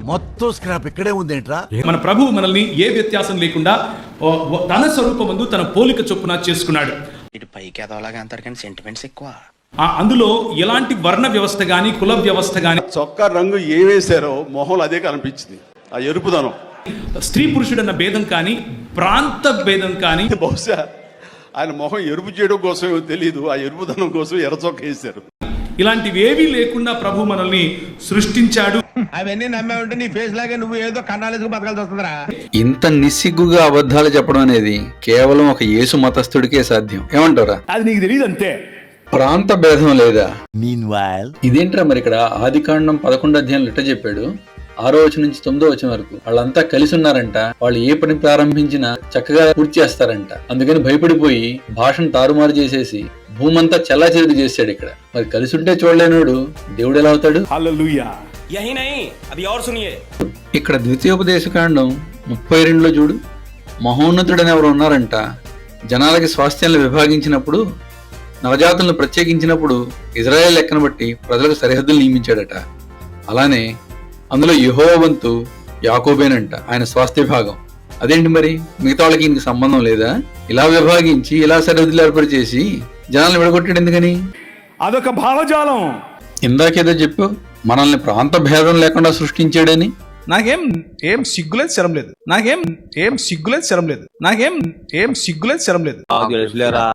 మొత్తం స్క్రాప్ ఇక్కడే ఉందేంట్రా? మన ప్రభువు మనల్ని ఏ వ్యత్యాసం లేకుండా తన స్వరూపమందు తన పోలిక చొప్పున చేసుకున్నాడు. ఇటు పైకి ఎదవలాగా అంటారు కానీ సెంటిమెంట్స్ ఎక్కువ. అందులో ఎలాంటి వర్ణ వ్యవస్థ గాని కుల వ్యవస్థ గాని, చొక్కా రంగు ఏ వేశారో మొహంలో అదే కనిపించింది, ఆ ఎరుపుదనం. స్త్రీ పురుషుడన్న భేదం కానీ ప్రాంత భేదం కానీ, బహుశా ఆయన మొహం ఎరుపు చేయడం కోసం తెలియదు, ఆ ఎరుపుదనం కోసం ఎర్ర చొక్క వేశారు. ఇలాంటివి ఏవీ లేకుండా ప్రభు మనల్ని సృష్టించాడు. అవన్నీ నమ్మే ఉంటే నీ ఫేస్ లాగే నువ్వు ఏదో కన్నాలేసుకు బతకాల్సి వస్తుందిరా. ఇంత నిస్సిగ్గుగా అబద్ధాలు చెప్పడం అనేది కేవలం ఒక యేసు మతస్థుడికే సాధ్యం. ఏమంటారా? అది నీకు తెలియదు అంతే. ప్రాంత భేదం లేదా? ఇదేంట్రా మరి ఇక్కడ ఆదికాండం 11 అధ్యాయంలో ఎట్ట చెప్పాడు? 6వ వచనం నుంచి 9వ వచనం వరకు వాళ్ళంతా కలిసి ఉన్నారంట. వాళ్ళు ఏ పని ప్రారంభించినా చక్కగా పూర్తి చేస్తారంట. అందుకని భయపడిపోయి భాషను తారుమారు చేసేసి భూమంతా చెల్లాచెదురు చేశాడు. ఇక్కడ మరి కలిసి ఉంటే చూడలేనోడు దేవుడు ఎలా అవుతాడు? హల్లెలూయా. ఇక్కడ ద్వితీయోపదేశకాండం 32లో చూడు, మహోన్నతుడని ఎవరు ఉన్నారంట. జనాలకి స్వాస్థ్యాలను విభాగించినప్పుడు, నవజాతులను ప్రత్యేకించినప్పుడు ఇజ్రాయెల్ లెక్కను బట్టి ప్రజలకు సరిహద్దులు నియమించాడట. అలానే అందులో యెహోవా వంతు యాకోబేనంట, ఆయన స్వాస్థ్య భాగం. అదేంటి మరి మిగతా వాళ్ళకి ఈయనకి సంబంధం లేదా? ఇలా విభాగించి ఇలా సరిహద్దులు ఏర్పాటు చేసి జనాలను విడగొట్టాడు ఎందుకని? అదొక భావజాలం. ఇందాకేదో చెప్పు, మనల్ని ప్రాంత భేదం లేకుండా సృష్టించాడని. నాకేం సిగ్గులేదు శరం లేదు.